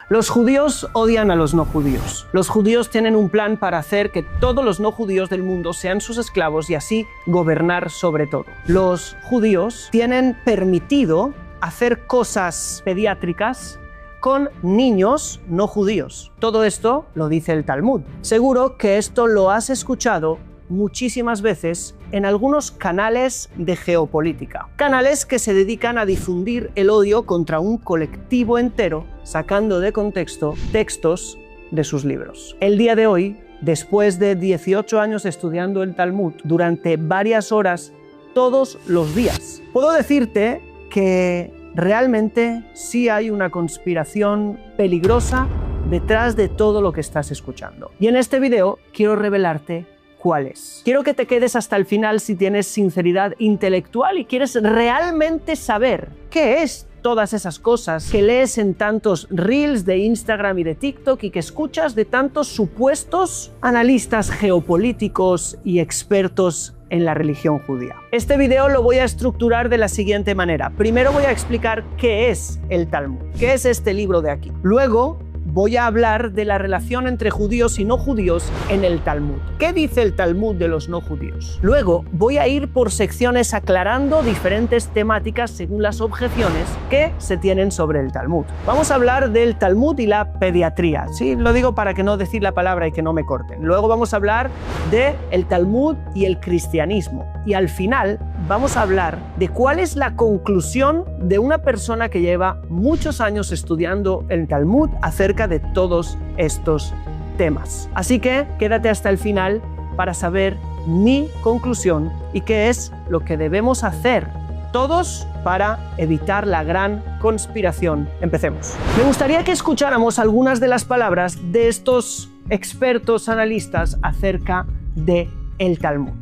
Los judíos odian a los no judíos. Los judíos tienen un plan para hacer que todos los no judíos del mundo sean sus esclavos y así gobernar sobre todo. Los judíos tienen permitido hacer cosas pediátricas con niños no judíos. Todo esto lo dice el Talmud. Seguro que esto lo has escuchado muchísimas veces en algunos canales de geopolítica. Canales que se dedican a difundir el odio contra un colectivo entero, sacando de contexto textos de sus libros. El día de hoy, después de 18 años estudiando el Talmud durante varias horas todos los días, puedo decirte que realmente sí hay una conspiración peligrosa detrás de todo lo que estás escuchando. Y en este video quiero revelarte cuál es. Quiero que te quedes hasta el final si tienes sinceridad intelectual y quieres realmente saber qué es todas esas cosas que lees en tantos reels de Instagram y de TikTok y que escuchas de tantos supuestos analistas geopolíticos y expertos en la religión judía. Este video lo voy a estructurar de la siguiente manera. Primero voy a explicar qué es el Talmud, qué es este libro de aquí. Luego voy a hablar de la relación entre judíos y no judíos en el Talmud. ¿Qué dice el Talmud de los no judíos? Luego voy a ir por secciones aclarando diferentes temáticas según las objeciones que se tienen sobre el Talmud. Vamos a hablar del Talmud y la pediatría. Sí, lo digo para que no decir la palabra y que no me corten. Luego vamos a hablar del Talmud y el cristianismo. Y al final vamos a hablar de cuál es la conclusión de una persona que lleva muchos años estudiando el Talmud acerca de todos estos temas. Así que quédate hasta el final para saber mi conclusión y qué es lo que debemos hacer todos para evitar la gran conspiración. Empecemos. Me gustaría que escucháramos algunas de las palabras de estos expertos analistas acerca de el Talmud.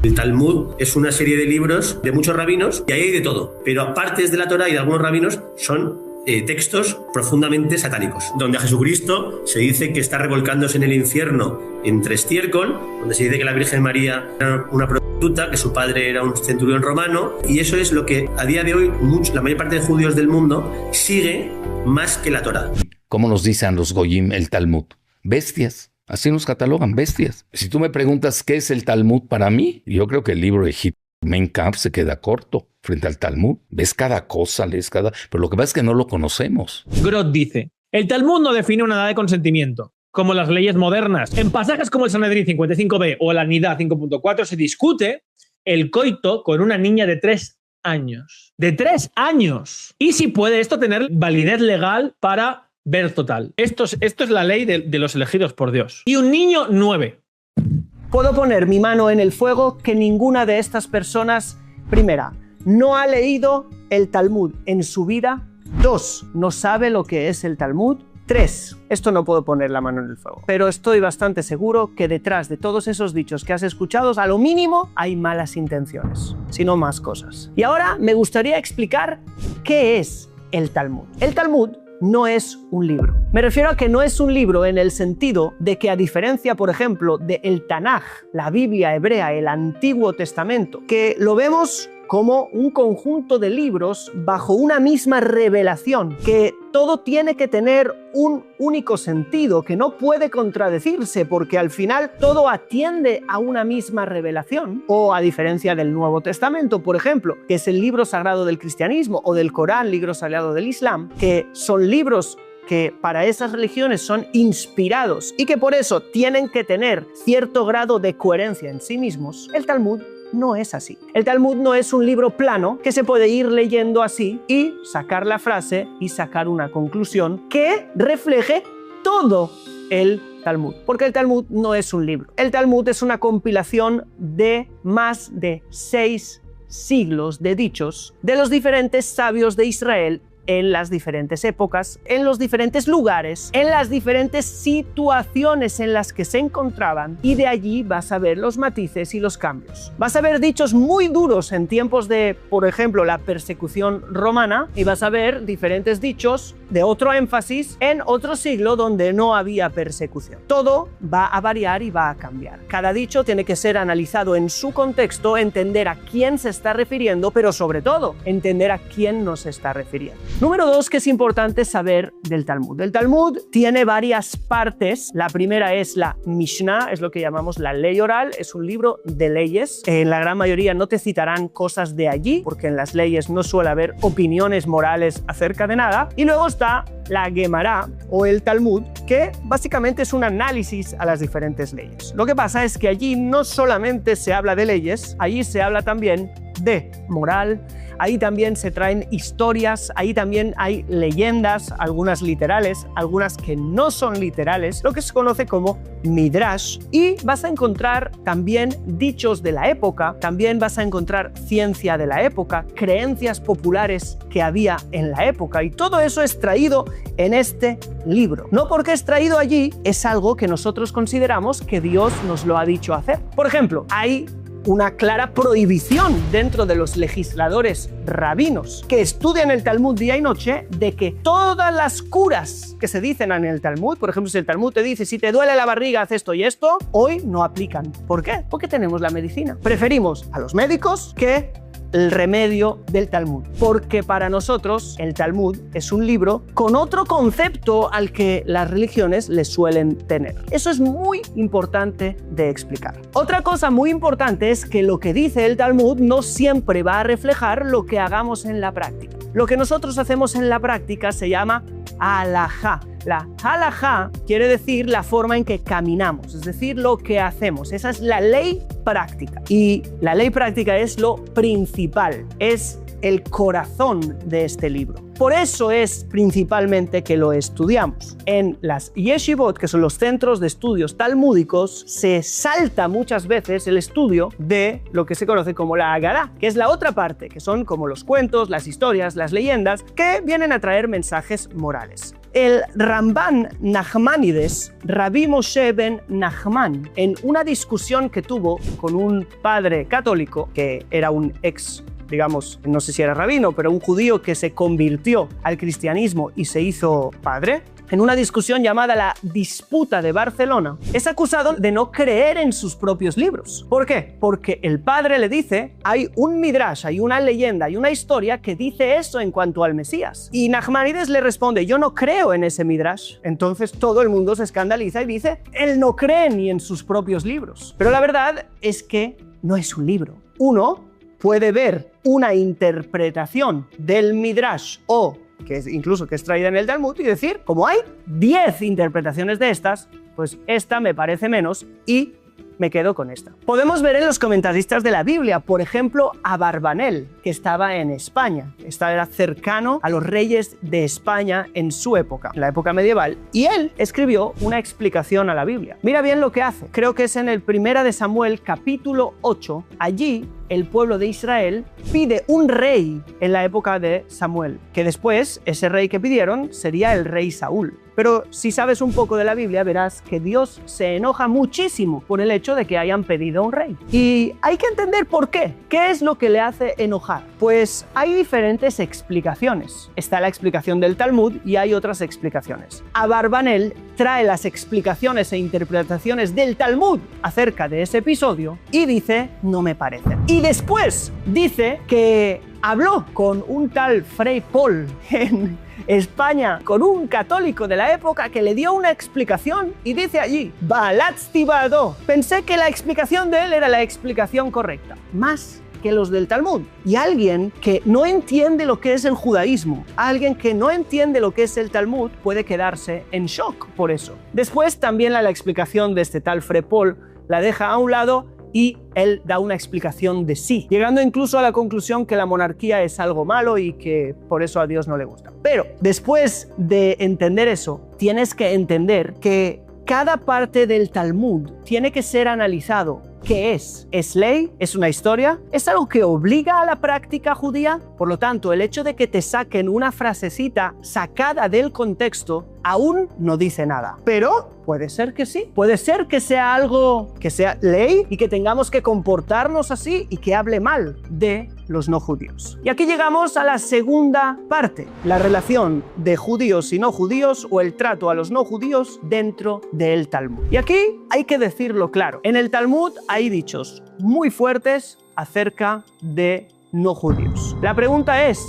El Talmud es una serie de libros de muchos rabinos y ahí hay de todo, pero partes de la Torá y de algunos rabinos son textos profundamente satánicos, donde a Jesucristo se dice que está revolcándose en el infierno entre estiércol, donde se dice que la Virgen María era una prostituta, que su padre era un centurión romano, y eso es lo que a día de hoy la mayor parte de judíos del mundo sigue más que la Torá. ¿Cómo nos dicen los Goyim el Talmud? Bestias. Así nos catalogan, bestias. Si tú me preguntas qué es el Talmud para mí, yo creo que el libro de Mein Kampf se queda corto frente al Talmud. Ves cada cosa, lees cada... Pero lo que pasa es que no lo conocemos. Groth dice, el Talmud no define una edad de consentimiento, como las leyes modernas. En pasajes como el Sanedrín 55b o la Nidá 5.4 se discute el coito con una niña de 3 años. ¡De 3 años! Y si puede esto tener validez legal para ver total. Esto es la ley de los elegidos por Dios. Y un niño 9. Puedo poner mi mano en el fuego que ninguna de estas personas, primera, no ha leído el Talmud en su vida. 2, no sabe lo que es el Talmud. 3, esto no puedo poner la mano en el fuego. Pero estoy bastante seguro que detrás de todos esos dichos que has escuchado, a lo mínimo hay malas intenciones, si no más cosas. Y ahora me gustaría explicar qué es el Talmud. El Talmud no es un libro. Me refiero a que no es un libro en el sentido de que, a diferencia, por ejemplo, de el Tanaj, la Biblia hebrea, el Antiguo Testamento, que lo vemos como un conjunto de libros bajo una misma revelación, que todo tiene que tener un único sentido, que no puede contradecirse, porque al final todo atiende a una misma revelación. O a diferencia del Nuevo Testamento, por ejemplo, que es el libro sagrado del cristianismo, o del Corán, libro sagrado del Islam, que son libros que para esas religiones son inspirados y que por eso tienen que tener cierto grado de coherencia en sí mismos. El Talmud no es así. El Talmud no es un libro plano que se puede ir leyendo así y sacar la frase y sacar una conclusión que refleje todo el Talmud. Porque el Talmud no es un libro. El Talmud es una compilación de más de 6 siglos de dichos de los diferentes sabios de Israel en las diferentes épocas, en los diferentes lugares, en las diferentes situaciones en las que se encontraban, y de allí vas a ver los matices y los cambios. Vas a ver dichos muy duros en tiempos de, por ejemplo, la persecución romana, y vas a ver diferentes dichos de otro énfasis en otro siglo donde no había persecución. Todo va a variar y va a cambiar. Cada dicho tiene que ser analizado en su contexto, entender a quién se está refiriendo, pero sobre todo, entender a quién nos está refiriendo. Número 2, que es importante saber del Talmud. El Talmud tiene varias partes. La primera es la Mishnah, es lo que llamamos la ley oral, es un libro de leyes. En la gran mayoría no te citarán cosas de allí, porque en las leyes no suele haber opiniones morales acerca de nada. Y luego está la Gemara o el Talmud, que básicamente es un análisis a las diferentes leyes. Lo que pasa es que allí no solamente se habla de leyes, allí se habla también de moral, ahí también se traen historias, ahí también hay leyendas, algunas literales, algunas que no son literales, lo que se conoce como Midrash, y vas a encontrar también dichos de la época, también vas a encontrar ciencia de la época, creencias populares que había en la época, y todo eso es traído en este libro. No porque es traído allí, es algo que nosotros consideramos que Dios nos lo ha dicho hacer. Por ejemplo, hay una clara prohibición dentro de los legisladores rabinos que estudian el Talmud día y noche de que todas las curas que se dicen en el Talmud, por ejemplo, si el Talmud te dice si te duele la barriga haz esto y esto, hoy no aplican. ¿Por qué? Porque tenemos la medicina. Preferimos a los médicos que el remedio del Talmud, porque para nosotros el Talmud es un libro con otro concepto al que las religiones le suelen tener. Eso es muy importante de explicar. Otra cosa muy importante es que lo que dice el Talmud no siempre va a reflejar lo que hagamos en la práctica. Lo que nosotros hacemos en la práctica se llama halajá. La halajá quiere decir la forma en que caminamos, es decir, lo que hacemos. Esa es la ley práctica. Y la ley práctica es lo principal, es el corazón de este libro. Por eso es principalmente que lo estudiamos. En las yeshivot, que son los centros de estudios talmúdicos, se salta muchas veces el estudio de lo que se conoce como la Agadá, que es la otra parte, que son como los cuentos, las historias, las leyendas, que vienen a traer mensajes morales. El Ramban Nachmanides, Rabbi Moshe ben Nachman, en una discusión que tuvo con un padre católico, que era un digamos, no sé si era rabino, pero un judío que se convirtió al cristianismo y se hizo padre, en una discusión llamada la Disputa de Barcelona, es acusado de no creer en sus propios libros. ¿Por qué? Porque el padre le dice, hay un midrash, hay una leyenda, hay una historia que dice eso en cuanto al Mesías. Y Nachmanides le responde, yo no creo en ese midrash. Entonces todo el mundo se escandaliza y dice, él no cree ni en sus propios libros. Pero la verdad es que no es un libro. Uno puede ver una interpretación del midrash o que es incluso que es traída en el Talmud y decir, como hay 10 interpretaciones de estas, pues esta me parece menos y me quedo con esta. Podemos ver en los comentaristas de la Biblia, por ejemplo, a Barbanel, que estaba en España. Era cercano a los reyes de España en su época, en la época medieval, y él escribió una explicación a la Biblia. Mira bien lo que hace. Creo que es en el 1 de Samuel, capítulo 8. Allí, el pueblo de Israel pide un rey en la época de Samuel, que después ese rey que pidieron sería el rey Saúl. Pero si sabes un poco de la Biblia, verás que Dios se enoja muchísimo por el hecho de que hayan pedido un rey. Y hay que entender por qué. ¿Qué es lo que le hace enojar? Pues hay diferentes explicaciones. Está la explicación del Talmud y hay otras explicaciones. Abarbanel trae las explicaciones e interpretaciones del Talmud acerca de ese episodio y dice, no me parecen. Y después dice que habló con un tal Fray Paul en España, con un católico de la época que le dio una explicación y dice allí, Balatztibado. Pensé que la explicación de él era la explicación correcta, más que los del Talmud. Y alguien que no entiende lo que es el judaísmo, alguien que no entiende lo que es el Talmud, puede quedarse en shock por eso. Después también la explicación de este tal Fray Paul la deja a un lado y él da una explicación de sí, llegando incluso a la conclusión que la monarquía es algo malo y que por eso a Dios no le gusta. Pero después de entender eso, tienes que entender que cada parte del Talmud tiene que ser analizado. ¿Qué es? ¿Es ley? ¿Es una historia? ¿Es algo que obliga a la práctica judía? Por lo tanto, el hecho de que te saquen una frasecita sacada del contexto aún no dice nada. Pero puede ser que sí. Puede ser que sea algo que sea ley y que tengamos que comportarnos así y que hable mal de los no judíos. Y aquí llegamos a la segunda parte, la relación de judíos y no judíos o el trato a los no judíos dentro del Talmud. Y aquí hay que decirlo claro, en el Talmud hay dichos muy fuertes acerca de no judíos. La pregunta es,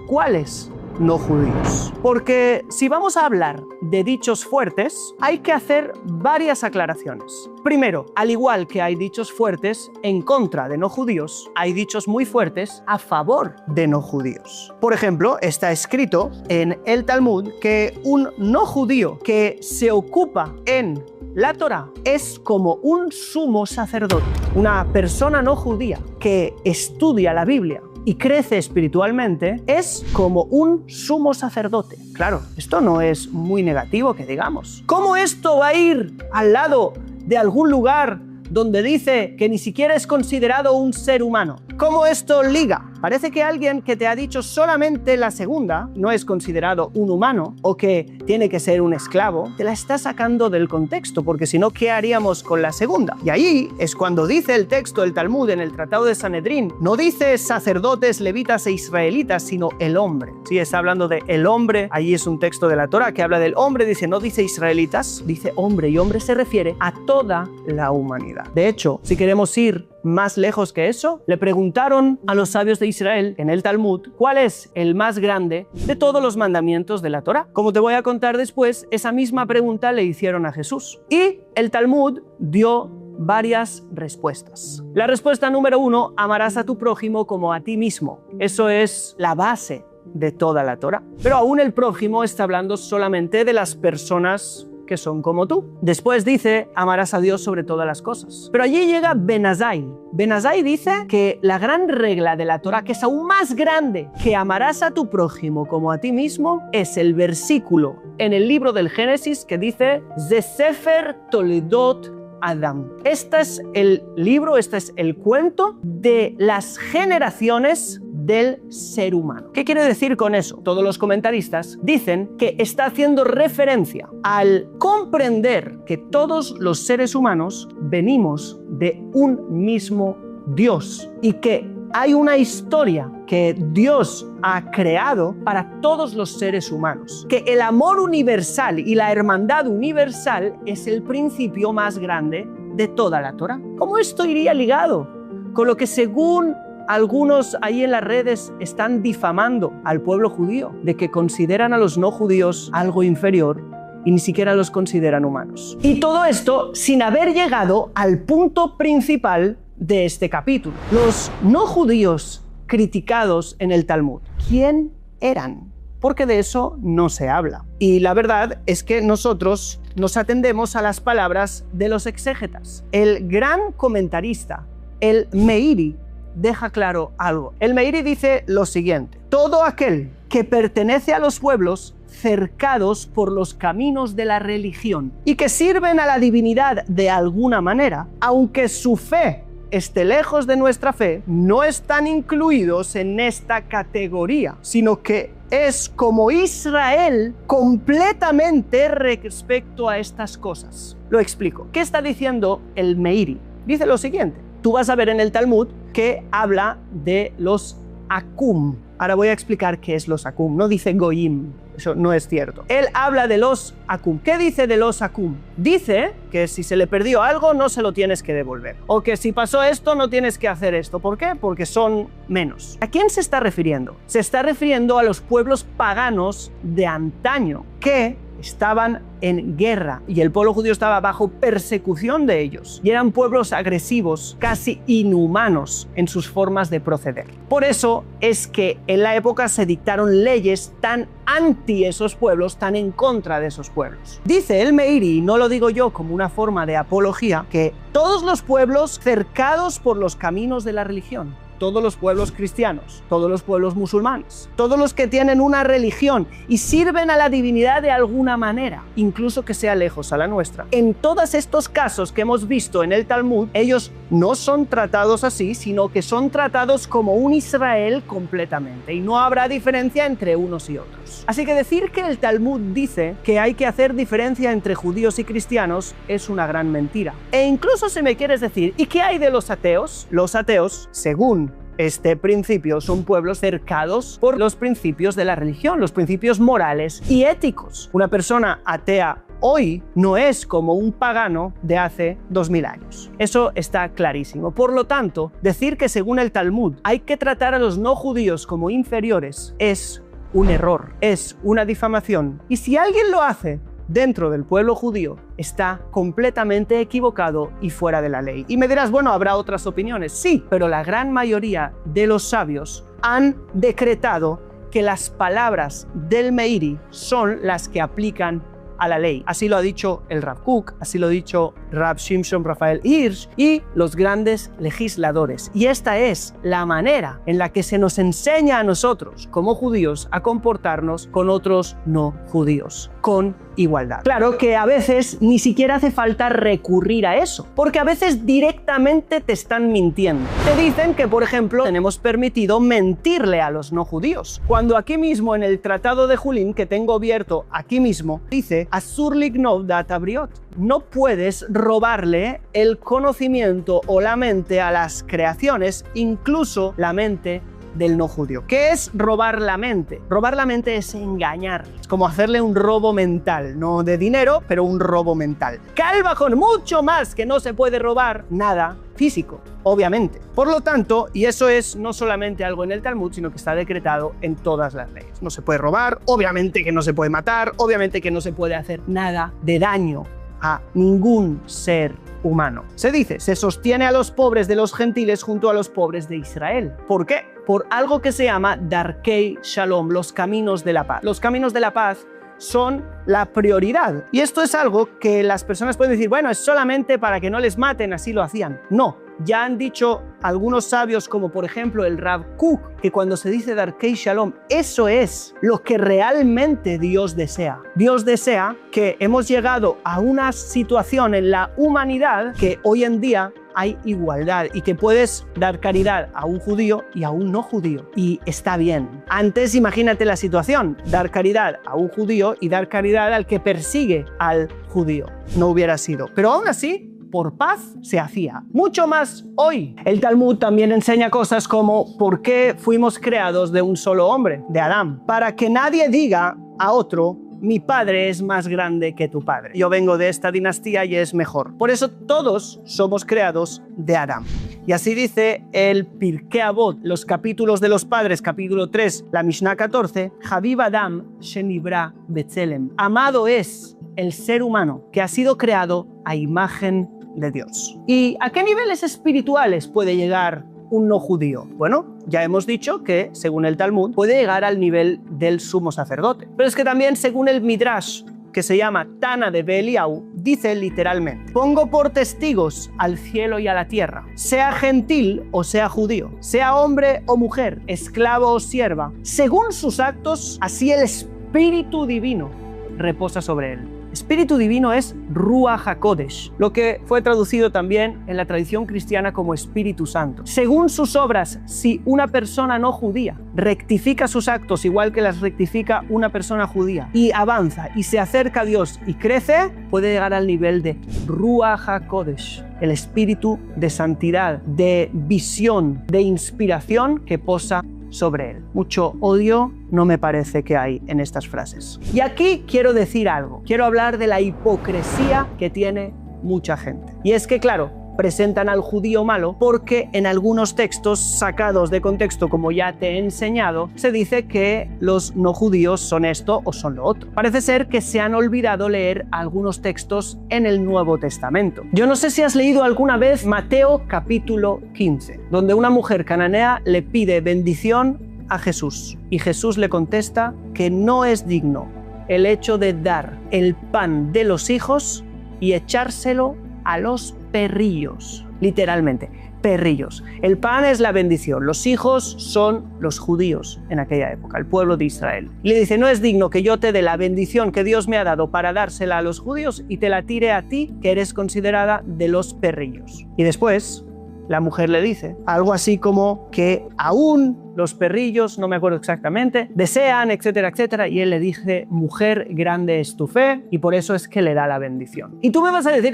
¿cuáles no judíos? Porque si vamos a hablar de dichos fuertes, hay que hacer varias aclaraciones. Primero, al igual que hay dichos fuertes en contra de no judíos, hay dichos muy fuertes a favor de no judíos. Por ejemplo, está escrito en el Talmud que un no judío que se ocupa en la Torá es como un sumo sacerdote. Una persona no judía que estudia la Biblia y crece espiritualmente es como un sumo sacerdote. Claro, esto no es muy negativo que digamos. ¿Cómo esto va a ir al lado de algún lugar donde dice que ni siquiera es considerado un ser humano? ¿Cómo esto liga? Parece que alguien que te ha dicho solamente la segunda no es considerado un humano o que tiene que ser un esclavo, te la está sacando del contexto, porque si no, ¿qué haríamos con la segunda? Y ahí es cuando dice el texto del Talmud en el Tratado de Sanedrín, no dice sacerdotes, levitas e israelitas, sino el hombre. Sí, está hablando de el hombre, ahí es un texto de la Torá que habla del hombre, dice, no dice israelitas, dice hombre, y hombre se refiere a toda la humanidad. De hecho, si queremos ir más lejos que eso, le preguntaron a los sabios de Israel en el Talmud cuál es el más grande de todos los mandamientos de la Torá. Como te voy a contar después, esa misma pregunta le hicieron a Jesús. Y el Talmud dio varias respuestas. La respuesta número 1, amarás a tu prójimo como a ti mismo. Eso es la base de toda la Torá. Pero aún el prójimo está hablando solamente de las personas que son como tú. Después dice, amarás a Dios sobre todas las cosas. Pero allí llega Ben Azai. Ben Azai dice que la gran regla de la Torá, que es aún más grande que amarás a tu prójimo como a ti mismo, es el versículo en el libro del Génesis que dice, Ze Sefer Toledot Adam. Este es el libro, este es el cuento de las generaciones del ser humano. ¿Qué quiere decir con eso? Todos los comentaristas dicen que está haciendo referencia al comprender que todos los seres humanos venimos de un mismo Dios y que hay una historia que Dios ha creado para todos los seres humanos, que el amor universal y la hermandad universal es el principio más grande de toda la Torá. ¿Cómo esto iría ligado con lo que según algunos ahí en las redes están difamando al pueblo judío, de que consideran a los no judíos algo inferior y ni siquiera los consideran humanos? Y todo esto sin haber llegado al punto principal de este capítulo. Los no judíos criticados en el Talmud, ¿quién eran? Porque de eso no se habla. Y la verdad es que nosotros nos atendemos a las palabras de los exégetas. El gran comentarista, el Meiri, deja claro algo. El Meiri dice lo siguiente: todo aquel que pertenece a los pueblos cercados por los caminos de la religión y que sirven a la divinidad de alguna manera, aunque su fe esté lejos de nuestra fe, no están incluidos en esta categoría, sino que es como Israel completamente respecto a estas cosas. Lo explico. ¿Qué está diciendo el Meiri? Dice lo siguiente. Tú vas a ver en el Talmud que habla de los Akum. Ahora voy a explicar qué es los Akum. No dice Goyim, eso no es cierto. Él habla de los Akum. ¿Qué dice de los Akum? Dice que si se le perdió algo no se lo tienes que devolver. O que si pasó esto no tienes que hacer esto. ¿Por qué? Porque son menos. ¿A quién se está refiriendo? Se está refiriendo a los pueblos paganos de antaño que estaban en guerra y el pueblo judío estaba bajo persecución de ellos y eran pueblos agresivos, casi inhumanos en sus formas de proceder. Por eso es que en la época se dictaron leyes tan anti esos pueblos, tan en contra de esos pueblos. Dice el Meiri, y no lo digo yo como una forma de apología, que todos los pueblos cercados por los caminos de la religión, todos los pueblos cristianos, todos los pueblos musulmanes, todos los que tienen una religión y sirven a la divinidad de alguna manera, incluso que sea lejos a la nuestra. En todos estos casos que hemos visto en el Talmud, ellos no son tratados así, sino que son tratados como un Israel completamente, y no habrá diferencia entre unos y otros. Así que decir que el Talmud dice que hay que hacer diferencia entre judíos y cristianos es una gran mentira. E incluso si me quieres decir, ¿y qué hay de los ateos? Los ateos, según este principio son pueblos cercados por los principios de la religión, los principios morales y éticos. Una persona atea hoy no es como un pagano de hace 2000 años. Eso está clarísimo. Por lo tanto, decir que según el Talmud hay que tratar a los no judíos como inferiores es un error, es una difamación. Y si alguien lo hace dentro del pueblo judío, está completamente equivocado y fuera de la ley. Y me dirás, bueno, habrá otras opiniones. Sí, pero la gran mayoría de los sabios han decretado que las palabras del Meiri son las que aplican a la ley. Así lo ha dicho el Rav Kook, así lo ha dicho Rav Shimshon Raphael Hirsch y los grandes legisladores. Y esta es la manera en la que se nos enseña a nosotros, como judíos, a comportarnos con otros no judíos, con igualdad. Claro que a veces ni siquiera hace falta recurrir a eso, porque a veces directamente te están mintiendo. Te dicen que, por ejemplo, tenemos permitido mentirle a los no judíos, cuando aquí mismo en el Tratado de Julín, que tengo abierto aquí mismo, dice Asur lignov dat abriot. No puedes robarle el conocimiento o la mente a las creaciones, incluso la mente del no judío. ¿Qué es robar la mente? Robar la mente es engañar. Es como hacerle un robo mental, no de dinero, pero un robo mental. Calvajón, mucho más que no se puede robar nada físico, obviamente. Por lo tanto, y eso es no solamente algo en el Talmud, sino que está decretado en todas las leyes. No se puede robar, obviamente que no se puede matar, obviamente que no se puede hacer nada de daño a ningún ser humano. Se dice, se sostiene a los pobres de los gentiles junto a los pobres de Israel. ¿Por qué? Por algo que se llama Darkei Shalom, los caminos de la paz. Los caminos de la paz son la prioridad. Y esto es algo que las personas pueden decir, bueno, es solamente para que no les maten, así lo hacían. No. Ya han dicho algunos sabios, como por ejemplo el Rav Kook, que cuando se dice Darkei Shalom, eso es lo que realmente Dios desea. Dios desea que hemos llegado a una situación en la humanidad que hoy en día hay igualdad y que puedes dar caridad a un judío y a un no judío. Y está bien. Antes, imagínate la situación, dar caridad a un judío y dar caridad al que persigue al judío. No hubiera sido. Pero aún así, por paz se hacía. Mucho más hoy. El Talmud también enseña cosas como ¿por qué fuimos creados de un solo hombre, de Adán? Para que nadie diga a otro, mi padre es más grande que tu padre. Yo vengo de esta dinastía y es mejor. Por eso todos somos creados de Adán. Y así dice el Pirkei Avot, los capítulos de los padres, capítulo 3, la Mishnah 14, Habib Adam Shenibra Betzelem. Amado es el ser humano que ha sido creado a imagen de Dios. ¿Y a qué niveles espirituales puede llegar un no judío? Bueno, ya hemos dicho que, según el Talmud, puede llegar al nivel del sumo sacerdote. Pero es que también, según el Midrash, que se llama Tana de Beliau, dice literalmente, pongo por testigos al cielo y a la tierra, sea gentil o sea judío, sea hombre o mujer, esclavo o sierva, según sus actos, así el Espíritu Divino reposa sobre él. Espíritu Divino es Ruach HaKodesh, lo que fue traducido también en la tradición cristiana como Espíritu Santo. Según sus obras, si una persona no judía rectifica sus actos igual que las rectifica una persona judía y avanza y se acerca a Dios y crece, puede llegar al nivel de Ruach HaKodesh, el espíritu de santidad, de visión, de inspiración que posa sobre él. Mucho odio no me parece que hay en estas frases. Y aquí quiero decir algo. Quiero hablar de la hipocresía que tiene mucha gente. Y es que, claro, presentan al judío malo porque en algunos textos sacados de contexto, como ya te he enseñado, se dice que los no judíos son esto o son lo otro. Parece ser que se han olvidado leer algunos textos en el Nuevo Testamento. Yo no sé si has leído alguna vez Mateo capítulo 15, donde una mujer cananea le pide bendición a Jesús y Jesús le contesta que no es digno el hecho de dar el pan de los hijos y echárselo a los perrillos, literalmente, perrillos. El pan es la bendición, los hijos son los judíos en aquella época, el pueblo de Israel. Y le dice, no es digno que yo te dé la bendición que Dios me ha dado para dársela a los judíos y te la tire a ti, que eres considerada de los perrillos. Y después la mujer le dice algo así como que aún los perrillos, no me acuerdo exactamente, desean, etcétera, etcétera, y él le dice, mujer, grande es tu fe, y por eso es que le da la bendición. Y tú me vas a decir,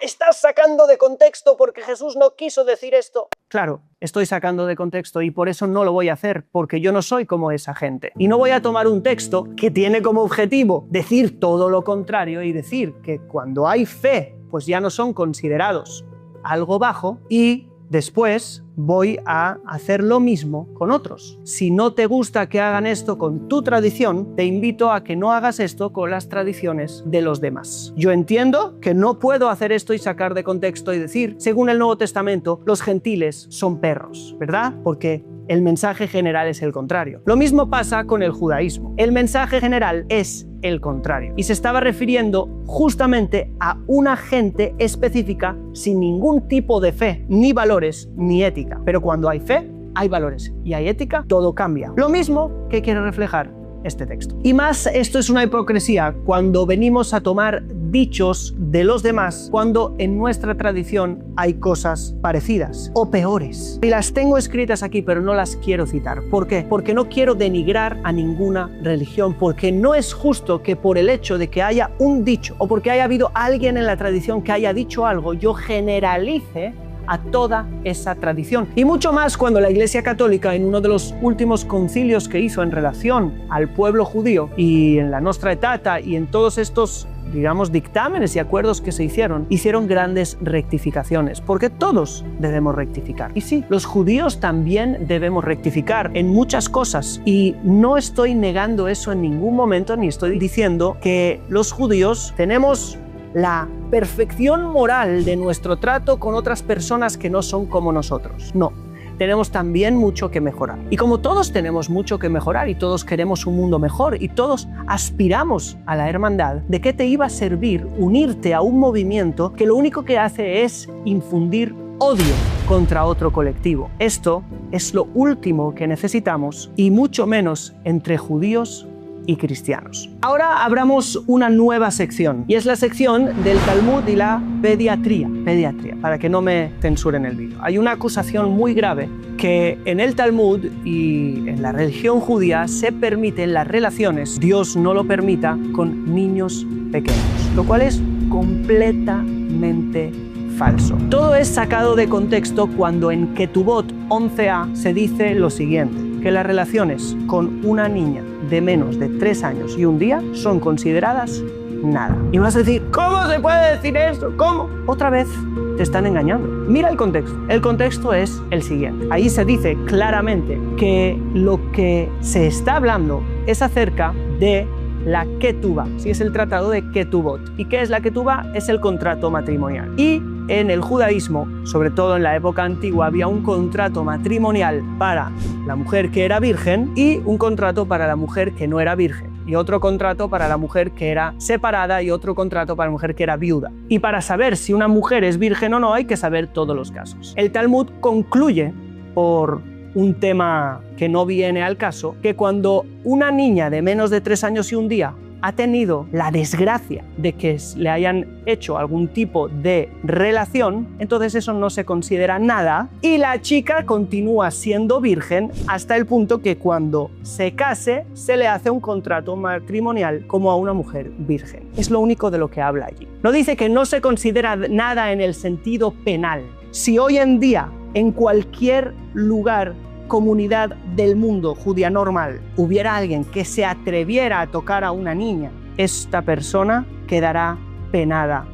estás sacando de contexto porque Jesús no quiso decir esto. Claro, estoy sacando de contexto y por eso no lo voy a hacer, porque yo no soy como esa gente. Y no voy a tomar un texto que tiene como objetivo decir todo lo contrario y decir que cuando hay fe, pues ya no son considerados algo bajo, y después voy a hacer lo mismo con otros. Si no te gusta que hagan esto con tu tradición, te invito a que no hagas esto con las tradiciones de los demás. Yo entiendo que no puedo hacer esto y sacar de contexto y decir, según el Nuevo Testamento, los gentiles son perros, ¿verdad? Porque el mensaje general es el contrario. Lo mismo pasa con el judaísmo. El mensaje general es el contrario. Y se estaba refiriendo justamente a una gente específica sin ningún tipo de fe, ni valores, ni ética. Pero cuando hay fe, hay valores y hay ética, todo cambia. Lo mismo que quiere reflejar este texto. Y más, esto es una hipocresía cuando venimos a tomar dichos de los demás cuando en nuestra tradición hay cosas parecidas o peores. Y las tengo escritas aquí, pero no las quiero citar. ¿Por qué? Porque no quiero denigrar a ninguna religión, porque no es justo que por el hecho de que haya un dicho o porque haya habido alguien en la tradición que haya dicho algo, yo generalice a toda esa tradición. Y mucho más cuando la Iglesia Católica, en uno de los últimos concilios que hizo en relación al pueblo judío y en la Nostra Aetate y en todos estos, digamos, dictámenes y acuerdos que se hicieron grandes rectificaciones, porque todos debemos rectificar. Y sí, los judíos también debemos rectificar en muchas cosas, y no estoy negando eso en ningún momento, ni estoy diciendo que los judíos tenemos la perfección moral de nuestro trato con otras personas que no son como nosotros. No, tenemos también mucho que mejorar. Y como todos tenemos mucho que mejorar y todos queremos un mundo mejor y todos aspiramos a la hermandad, ¿de qué te iba a servir unirte a un movimiento que lo único que hace es infundir odio contra otro colectivo? Esto es lo último que necesitamos, y mucho menos entre judíos y cristianos. Ahora abramos una nueva sección, y es la sección del Talmud y la pediatría, para que no me censuren el vídeo. Hay una acusación muy grave que en el Talmud y en la religión judía se permiten las relaciones, Dios no lo permita, con niños pequeños, lo cual es completamente falso. Todo es sacado de contexto cuando en Ketubot 11a se dice lo siguiente, que las relaciones con una niña de menos de 3 años y un día son consideradas nada. Y vas a decir, ¿cómo se puede decir eso? ¿Cómo? Otra vez te están engañando. Mira el contexto. El contexto es el siguiente. Ahí se dice claramente que lo que se está hablando es acerca de la Ketubá. Sí, es el tratado de Ketubot. ¿Y qué es la Ketubá? Es el contrato matrimonial. Y en el judaísmo, sobre todo en la época antigua, había un contrato matrimonial para la mujer que era virgen y un contrato para la mujer que no era virgen, y otro contrato para la mujer que era separada y otro contrato para la mujer que era viuda. Y para saber si una mujer es virgen o no hay que saber todos los casos. El Talmud concluye, por un tema que no viene al caso, que cuando una niña de menos de 3 años y un día ha tenido la desgracia de que le hayan hecho algún tipo de relación, entonces eso no se considera nada y la chica continúa siendo virgen hasta el punto que cuando se case se le hace un contrato matrimonial como a una mujer virgen. Es lo único de lo que habla allí. No dice que no se considera nada en el sentido penal. Si hoy en día en cualquier lugar, comunidad del mundo judía normal, hubiera alguien que se atreviera a tocar a una niña, esta persona quedará penada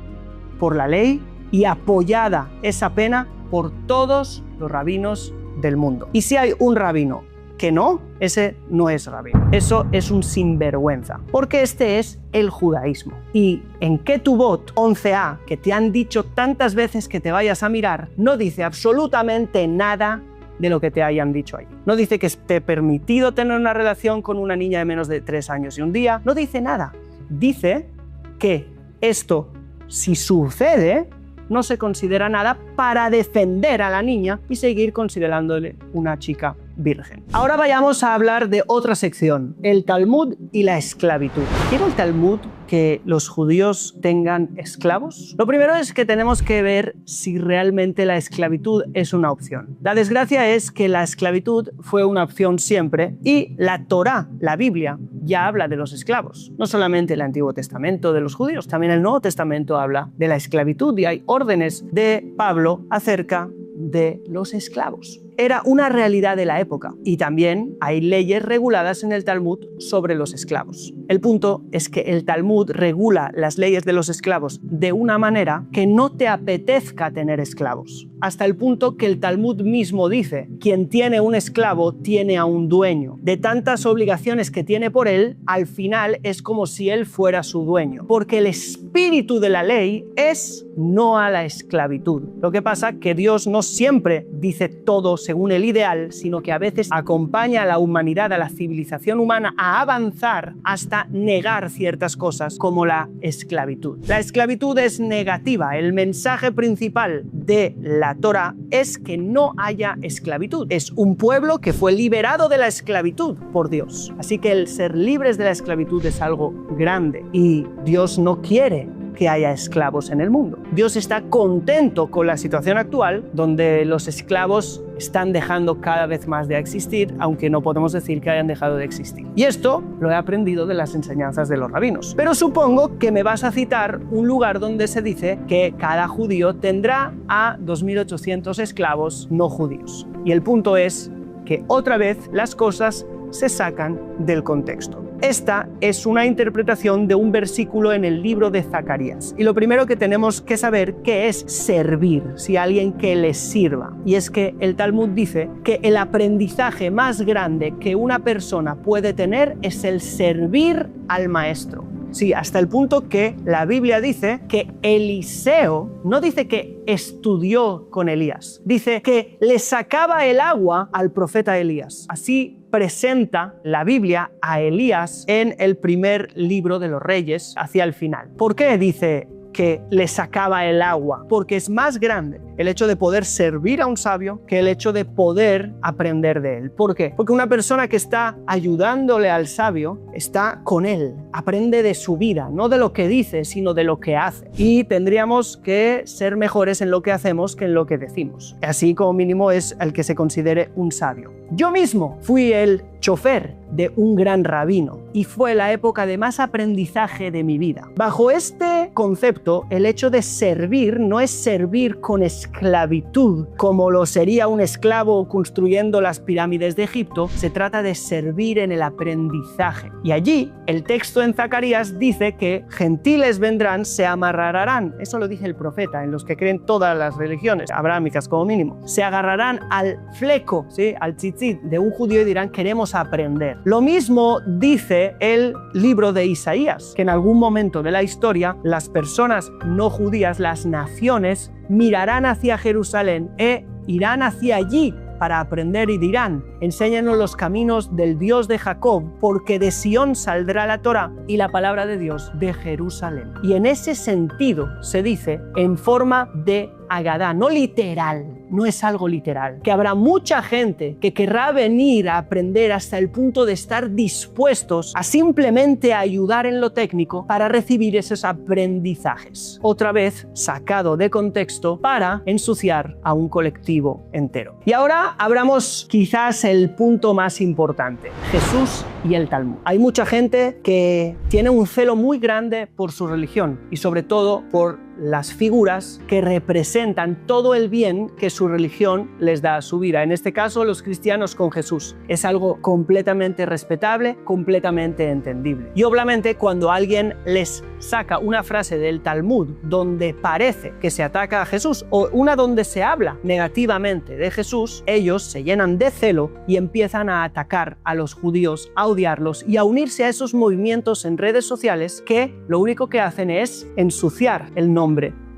por la ley y apoyada esa pena por todos los rabinos del mundo. Y si hay un rabino que no, ese no es rabino. Eso es un sinvergüenza, porque este es el judaísmo. Y en Ketubot 11a, que te han dicho tantas veces que te vayas a mirar, no dice absolutamente nada de lo que te hayan dicho ahí. No dice que esté permitido tener una relación con una niña de menos de 3 años y un día. No dice nada. Dice que esto, si sucede, no se considera nada para defender a la niña y seguir considerándole una chica virgen. Ahora vayamos a hablar de otra sección, el Talmud y la esclavitud. ¿Quiere el Talmud que los judíos tengan esclavos? Lo primero es que tenemos que ver si realmente la esclavitud es una opción. La desgracia es que la esclavitud fue una opción siempre y la Torá, la Biblia, ya habla de los esclavos. No solamente el Antiguo Testamento de los judíos, también el Nuevo Testamento habla de la esclavitud y hay órdenes de Pablo acerca de los esclavos. Era una realidad de la época y también hay leyes reguladas en el Talmud sobre los esclavos. El punto es que el Talmud regula las leyes de los esclavos de una manera que no te apetezca tener esclavos. Hasta el punto que el Talmud mismo dice, quien tiene un esclavo tiene a un dueño. De tantas obligaciones que tiene por él, al final es como si él fuera su dueño. Porque el espíritu de la ley es no a la esclavitud. Lo que pasa es que Dios no siempre dice todo según el ideal, sino que a veces acompaña a la humanidad, a la civilización humana, a avanzar hasta negar ciertas cosas como la esclavitud. La esclavitud es negativa. El mensaje principal de la Torá es que no haya esclavitud. Es un pueblo que fue liberado de la esclavitud por Dios. Así que el ser libres de la esclavitud es algo grande y Dios no quiere que haya esclavos en el mundo. Dios está contento con la situación actual, donde los esclavos están dejando cada vez más de existir, aunque no podemos decir que hayan dejado de existir. Y esto lo he aprendido de las enseñanzas de los rabinos. Pero supongo que me vas a citar un lugar donde se dice que cada judío tendrá a 2.800 esclavos no judíos. Y el punto es que otra vez las cosas se sacan del contexto. Esta es una interpretación de un versículo en el libro de Zacarías. Y lo primero que tenemos que saber qué es servir, si alguien que les sirva. Y es que el Talmud dice que el aprendizaje más grande que una persona puede tener es el servir al maestro. Sí, hasta el punto que la Biblia dice que Eliseo no dice que estudió con Elías, dice que le sacaba el agua al profeta Elías. Así presenta la Biblia a Elías en el primer libro de los Reyes hacia el final. ¿Por qué dice que le sacaba el agua? Porque es más grande el hecho de poder servir a un sabio que el hecho de poder aprender de él. ¿Por qué? Porque una persona que está ayudándole al sabio está con él, aprende de su vida, no de lo que dice, sino de lo que hace. Y tendríamos que ser mejores en lo que hacemos que en lo que decimos. Así como mínimo es el que se considere un sabio. Yo mismo fui el chofer de un gran rabino y fue la época de más aprendizaje de mi vida. Bajo este concepto, el hecho de servir no es servir con esclavitud, como lo sería un esclavo construyendo las pirámides de Egipto. Se trata de servir en el aprendizaje. Y allí, el texto en Zacarías dice que gentiles vendrán, se amarrarán. Eso lo dice el profeta, en los que creen todas las religiones, abrámicas como mínimo. Se agarrarán al fleco, ¿sí?, al tzitzit de un judío y dirán, queremos aprender. Lo mismo dice el libro de Isaías, que en algún momento de la historia las personas no judías, las naciones, mirarán hacia Jerusalén e irán hacia allí para aprender y dirán, enséñanos los caminos del Dios de Jacob, porque de Sión saldrá la Torá y la palabra de Dios de Jerusalén. Y en ese sentido se dice en forma de Agadá, no literal, no es algo literal, que habrá mucha gente que querrá venir a aprender hasta el punto de estar dispuestos a simplemente ayudar en lo técnico para recibir esos aprendizajes. Otra vez sacado de contexto para ensuciar a un colectivo entero. Y ahora abramos quizás el punto más importante, Jesús y el Talmud. Hay mucha gente que tiene un celo muy grande por su religión y sobre todo por las figuras que representan todo el bien que su religión les da a su vida. En este caso, los cristianos con Jesús. Es algo completamente respetable, completamente entendible. Y obviamente, cuando alguien les saca una frase del Talmud donde parece que se ataca a Jesús o una donde se habla negativamente de Jesús, ellos se llenan de celo y empiezan a atacar a los judíos, a odiarlos y a unirse a esos movimientos en redes sociales que lo único que hacen es ensuciar el nombre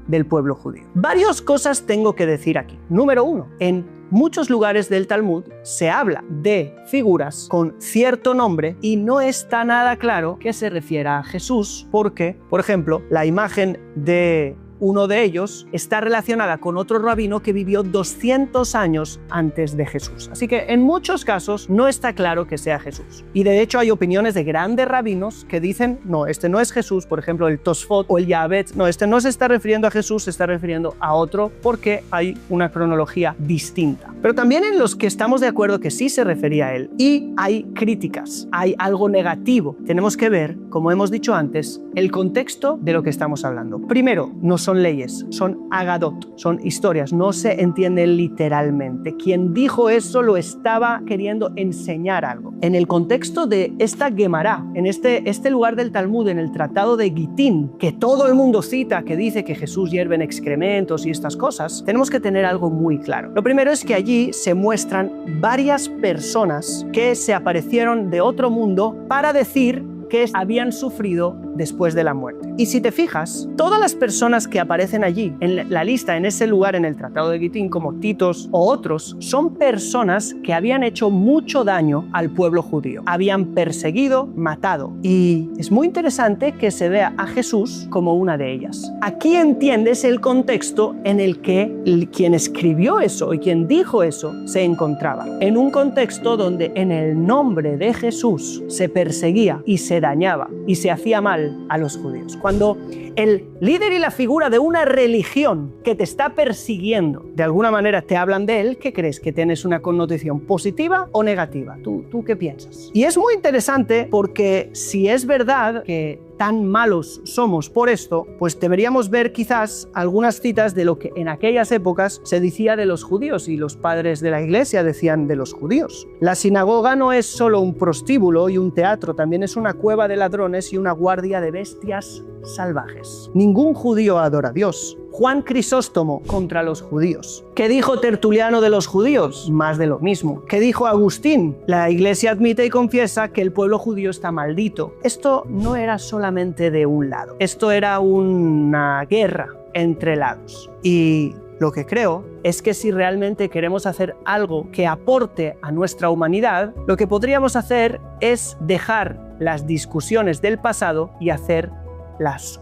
del pueblo judío. Varias cosas tengo que decir aquí. Número uno, en muchos lugares del Talmud se habla de figuras con cierto nombre y no está nada claro que se refiera a Jesús porque, por ejemplo, la imagen de uno de ellos, está relacionada con otro rabino que vivió 200 años antes de Jesús. Así que en muchos casos no está claro que sea Jesús. Y de hecho hay opiniones de grandes rabinos que dicen, no, este no es Jesús, por ejemplo el Tosfot o el Yavetz, no, este no se está refiriendo a Jesús, se está refiriendo a otro porque hay una cronología distinta. Pero también en los que estamos de acuerdo que sí se refería a él y hay críticas, hay algo negativo. Tenemos que ver, como hemos dicho antes, el contexto de lo que estamos hablando. Primero, no son leyes, son agadot, son historias, no se entiende literalmente. Quien dijo eso lo estaba queriendo enseñar algo. En el contexto de esta Gemara, en este lugar del Talmud, en el tratado de Gitín, que todo el mundo cita, que dice que Jesús hierve en excrementos y estas cosas, tenemos que tener algo muy claro. Lo primero es que allí se muestran varias personas que se aparecieron de otro mundo para decir que habían sufrido después de la muerte. Y si te fijas, todas las personas que aparecen allí en la lista, en ese lugar en el Tratado de Gitín, como Titos o otros, son personas que habían hecho mucho daño al pueblo judío. Habían perseguido, matado. Y es muy interesante que se vea a Jesús como una de ellas. Aquí entiendes el contexto en el que quien escribió eso y quien dijo eso se encontraba. En un contexto donde en el nombre de Jesús se perseguía y se dañaba y se hacía mal a los judíos. Cuando el líder y la figura de una religión que te está persiguiendo de alguna manera te hablan de él, ¿qué crees? ¿Que tienes una connotación positiva o negativa? ¿Tú qué piensas? Y es muy interesante porque si es verdad que tan malos somos por esto, pues deberíamos ver quizás algunas citas de lo que en aquellas épocas se decía de los judíos y los padres de la iglesia decían de los judíos. La sinagoga no es solo un prostíbulo y un teatro, también es una cueva de ladrones y una guardia de bestias salvajes. Ningún judío adora a Dios. Juan Crisóstomo contra los judíos. ¿Qué dijo Tertuliano de los judíos? Más de lo mismo. ¿Qué dijo Agustín? La iglesia admite y confiesa que el pueblo judío está maldito. Esto no era solamente de un lado. Esto era una guerra entre lados. Y lo que creo es que si realmente queremos hacer algo que aporte a nuestra humanidad, lo que podríamos hacer es dejar las discusiones del pasado y hacer las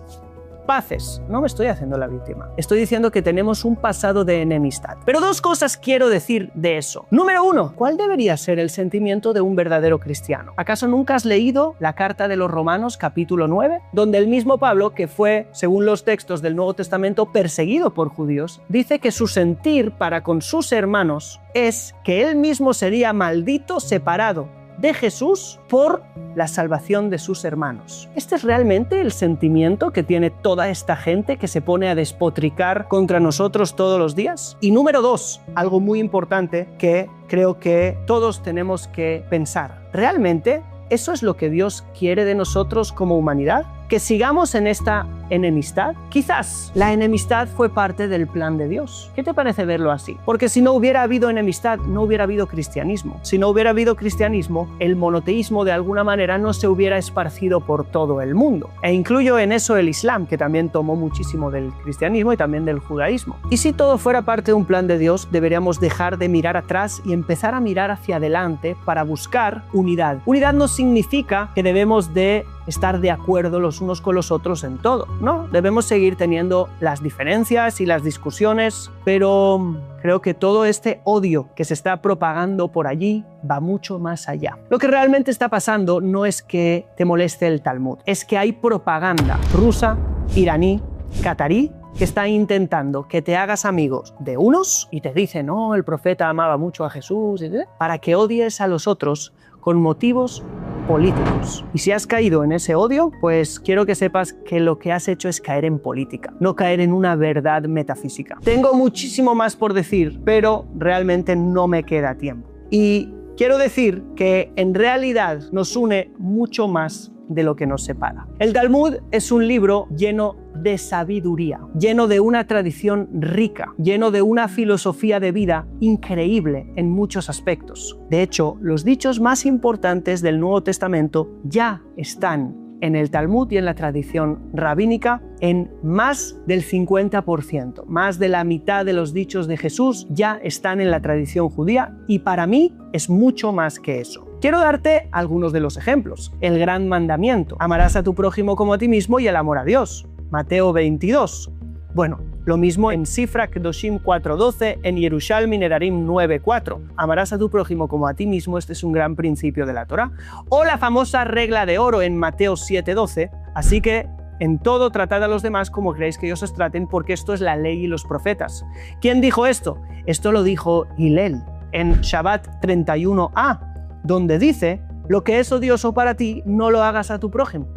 paces. No me estoy haciendo la víctima. Estoy diciendo que tenemos un pasado de enemistad. Pero dos cosas quiero decir de eso. Número uno, ¿cuál debería ser el sentimiento de un verdadero cristiano? ¿Acaso nunca has leído la carta de los Romanos, capítulo 9? Donde el mismo Pablo, que fue, según los textos del Nuevo Testamento, perseguido por judíos, dice que su sentir para con sus hermanos es que él mismo sería maldito, separado de Jesús por la salvación de sus hermanos. ¿Este es realmente el sentimiento que tiene toda esta gente que se pone a despotricar contra nosotros todos los días? Y número dos, algo muy importante que creo que todos tenemos que pensar. ¿Realmente eso es lo que Dios quiere de nosotros como humanidad? ¿Que sigamos en esta enemistad? Quizás la enemistad fue parte del plan de Dios. ¿Qué te parece verlo así? Porque si no hubiera habido enemistad, no hubiera habido cristianismo. Si no hubiera habido cristianismo, el monoteísmo de alguna manera no se hubiera esparcido por todo el mundo. E incluyo en eso el Islam, que también tomó muchísimo del cristianismo y también del judaísmo. Y si todo fuera parte de un plan de Dios, deberíamos dejar de mirar atrás y empezar a mirar hacia adelante para buscar unidad. Unidad no significa que debemos de estar de acuerdo los unos con los otros en todo. No, debemos seguir teniendo las diferencias y las discusiones, pero creo que todo este odio que se está propagando por allí va mucho más allá. Lo que realmente está pasando no es que te moleste el Talmud, es que hay propaganda rusa, iraní, catarí, que está intentando que te hagas amigos de unos y te dicen, no, el profeta amaba mucho a Jesús, para que odies a los otros con motivos políticos. Y si has caído en ese odio, pues quiero que sepas que lo que has hecho es caer en política, no caer en una verdad metafísica. Tengo muchísimo más por decir, pero realmente no me queda tiempo. Y quiero decir que en realidad nos une mucho más de lo que nos separa. El Talmud es un libro lleno de sabiduría, lleno de una tradición rica, lleno de una filosofía de vida increíble en muchos aspectos. De hecho, los dichos más importantes del Nuevo Testamento ya están en el Talmud y en la tradición rabínica en más del 50%. Más de la mitad de los dichos de Jesús ya están en la tradición judía y para mí es mucho más que eso. Quiero darte algunos de los ejemplos. El gran mandamiento: amarás a tu prójimo como a ti mismo, y el amor a Dios. Mateo 22. Bueno, lo mismo en Sifra Kedoshim 4.12, en Yerushalmi Nerarim 9.4. Amarás a tu prójimo como a ti mismo, este es un gran principio de la Torá. O la famosa regla de oro en Mateo 7.12, así que en todo tratad a los demás como queréis que ellos os traten, porque esto es la ley y los profetas. ¿Quién dijo esto? Esto lo dijo Hillel en Shabbat 31a, donde dice, lo que es odioso para ti, no lo hagas a tu prójimo.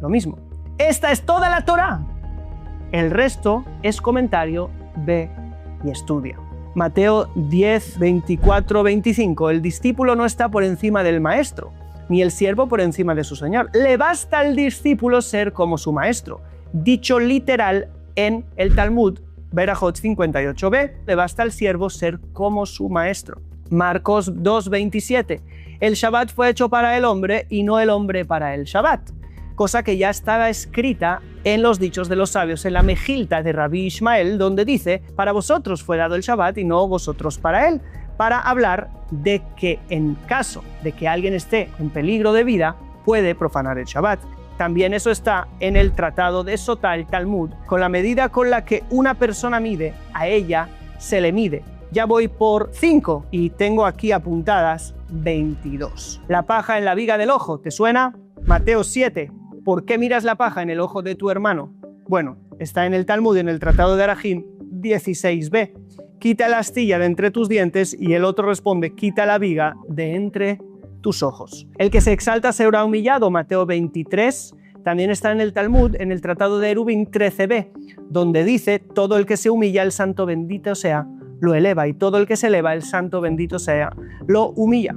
Lo mismo. Esta es toda la Torá. El resto es comentario, ve y estudia. Mateo 10, 24, 25. El discípulo no está por encima del maestro, ni el siervo por encima de su señor. Le basta al discípulo ser como su maestro. Dicho literal en el Talmud, Berajot 58b, le basta al siervo ser como su maestro. Marcos 2, 27. El Shabbat fue hecho para el hombre y no el hombre para el Shabbat. Cosa que ya estaba escrita en los dichos de los sabios, en la Mejilta de Rabbi Ishmael, donde dice, para vosotros fue dado el Shabbat y no vosotros para él, para hablar de que en caso de que alguien esté en peligro de vida, puede profanar el Shabbat. También eso está en el Tratado de Sotá, el Talmud, con la medida con la que una persona mide, a ella se le mide. Ya voy por 5 y tengo aquí apuntadas 22. La paja en la viga del ojo, ¿te suena? Mateo 7. ¿Por qué miras la paja en el ojo de tu hermano? Bueno, está en el Talmud, en el Tratado de Arajim 16b. Quita la astilla de entre tus dientes, y el otro responde, quita la viga de entre tus ojos. El que se exalta será humillado, Mateo 23. También está en el Talmud, en el Tratado de Eruvin 13b, donde dice, todo el que se humilla, el santo bendito sea, lo eleva, y todo el que se eleva, el santo bendito sea, lo humilla.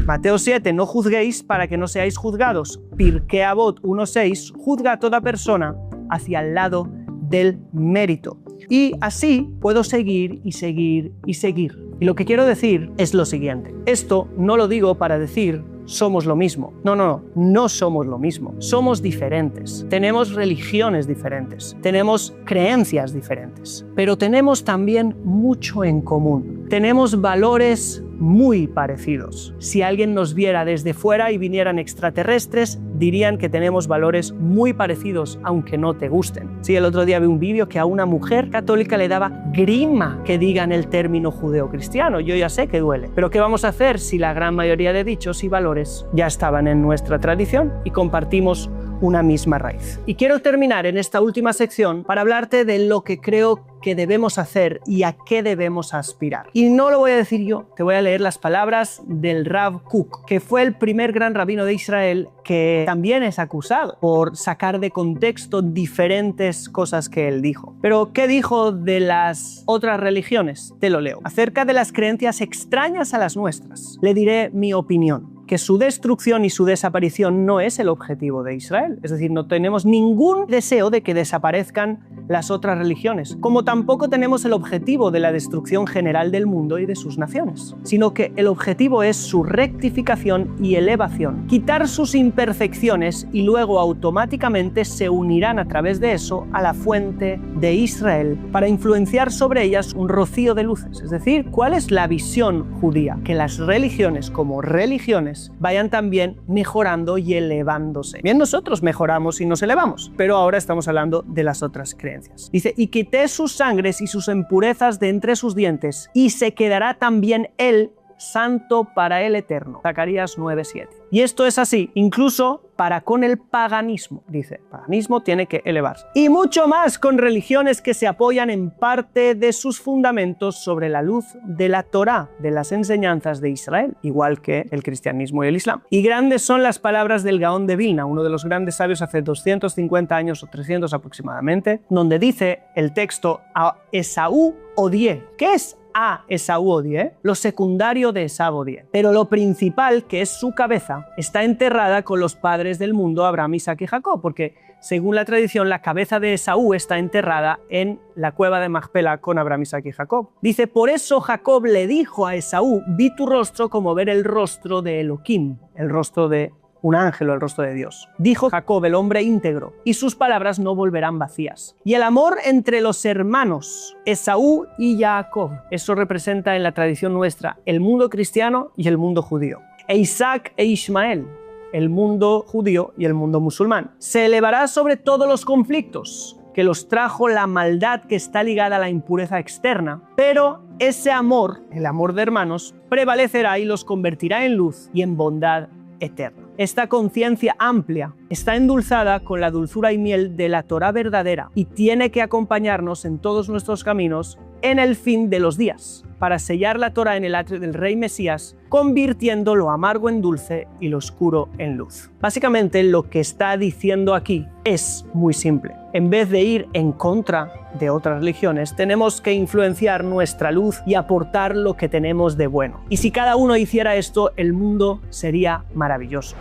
Mateo 7, no juzguéis para que no seáis juzgados. Pirkei Avot 1.6, juzga a toda persona hacia el lado del mérito. Y así puedo seguir y seguir y seguir. Y lo que quiero decir es lo siguiente. Esto no lo digo para decir somos lo mismo. No somos lo mismo. Somos diferentes. Tenemos religiones diferentes. Tenemos creencias diferentes. Pero tenemos también mucho en común. Tenemos valores muy parecidos. Si alguien nos viera desde fuera y vinieran extraterrestres, dirían que tenemos valores muy parecidos, aunque no te gusten. Sí, el otro día vi un vídeo que a una mujer católica le daba grima que digan el término judeocristiano. Yo ya sé que duele, pero ¿qué vamos a hacer si la gran mayoría de dichos y valores ya estaban en nuestra tradición y compartimos una misma raíz? Y quiero terminar en esta última sección para hablarte de lo que creo que debemos hacer y a qué debemos aspirar. Y no lo voy a decir yo, te voy a leer las palabras del Rav Kook, que fue el primer gran rabino de Israel, que también es acusado por sacar de contexto diferentes cosas que él dijo. Pero, ¿qué dijo de las otras religiones? Te lo leo. Acerca de las creencias extrañas a las nuestras, le diré mi opinión. Que su destrucción y su desaparición no es el objetivo de Israel. Es decir, no tenemos ningún deseo de que desaparezcan las otras religiones, como tampoco tenemos el objetivo de la destrucción general del mundo y de sus naciones, sino que el objetivo es su rectificación y elevación, quitar sus imperfecciones y luego automáticamente se unirán a través de eso a la fuente de Israel para influenciar sobre ellas un rocío de luces. Es decir, ¿cuál es la visión judía? Que las religiones como religiones vayan también mejorando y elevándose. Bien, nosotros mejoramos y nos elevamos, pero ahora estamos hablando de las otras creencias. Dice, y quité sus sangres y sus impurezas de entre sus dientes, y se quedará también él santo para el eterno. Zacarías 9:7. Y esto es así, incluso para con el paganismo. Dice, el paganismo tiene que elevarse. Y mucho más con religiones que se apoyan en parte de sus fundamentos sobre la luz de la Torá, de las enseñanzas de Israel, igual que el cristianismo y el islam. Y grandes son las palabras del Gaón de Vilna, uno de los grandes sabios hace 250 años o 300 aproximadamente, donde dice el texto, a Esaú odié. ¿Qué es a Esaú odié? Lo secundario de Esaú odié. Pero lo principal, que es su cabeza, está enterrada con los padres del mundo, Abraham, Isaac y Jacob, porque según la tradición, la cabeza de Esaú está enterrada en la cueva de Macpela con Abraham, Isaac y Jacob. Dice, por eso Jacob le dijo a Esaú, vi tu rostro como ver el rostro de Elohim, el rostro de un ángel o el rostro de Dios. Dijo Jacob, el hombre íntegro, y sus palabras no volverán vacías. Y el amor entre los hermanos, Esaú y Jacob, eso representa en la tradición nuestra el mundo cristiano y el mundo judío. E Isaac e Ismael, el mundo judío y el mundo musulmán. Se elevará sobre todos los conflictos. que los trajo la maldad que está ligada a la impureza externa, pero ese amor, el amor de hermanos, prevalecerá y los convertirá en luz y en bondad eterna. Esta conciencia amplia está endulzada con la dulzura y miel de la Torá verdadera y tiene que acompañarnos en todos nuestros caminos en el fin de los días, para sellar la Torá en el atrio del Rey Mesías, convirtiendo lo amargo en dulce y lo oscuro en luz. Básicamente lo que está diciendo aquí es muy simple. En vez de ir en contra de otras religiones, tenemos que influenciar nuestra luz y aportar lo que tenemos de bueno. Y si cada uno hiciera esto, el mundo sería maravilloso.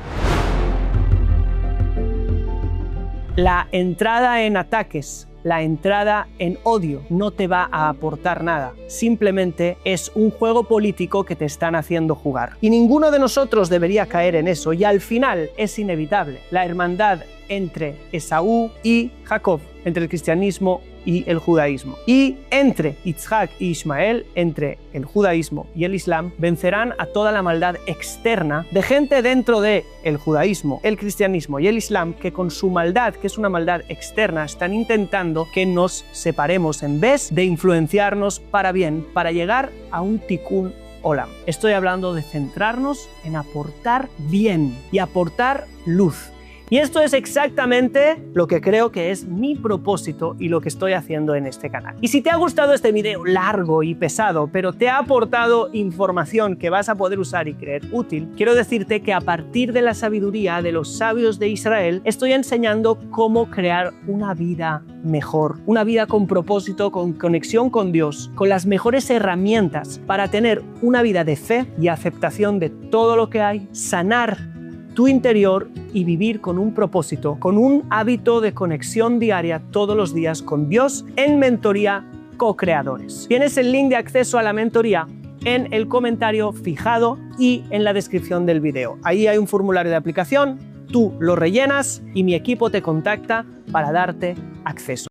La entrada en ataques, la entrada en odio no te va a aportar nada. Simplemente es un juego político que te están haciendo jugar. Y ninguno de nosotros debería caer en eso. Y al final es inevitable. La hermandad entre Esaú y Jacob, entre el cristianismo y el judaísmo. Y entre Isaac y Ismael, entre el judaísmo y el islam, vencerán a toda la maldad externa de gente dentro de el judaísmo, el cristianismo y el islam que con su maldad, que es una maldad externa, están intentando que nos separemos en vez de influenciarnos para bien, para llegar a un tikkun olam. Estoy hablando de centrarnos en aportar bien y aportar luz. Y esto es exactamente lo que creo que es mi propósito y lo que estoy haciendo en este canal. Y si te ha gustado este video largo y pesado, pero te ha aportado información que vas a poder usar y creer útil, quiero decirte que a partir de la sabiduría de los sabios de Israel, estoy enseñando cómo crear una vida mejor, una vida con propósito, con conexión con Dios, con las mejores herramientas para tener una vida de fe y aceptación de todo lo que hay, sanar tu interior y vivir con un propósito, con un hábito de conexión diaria todos los días con Dios en Mentoría Co-Creadores. Tienes el link de acceso a la mentoría en el comentario fijado y en la descripción del video. Ahí hay un formulario de aplicación, tú lo rellenas y mi equipo te contacta para darte acceso.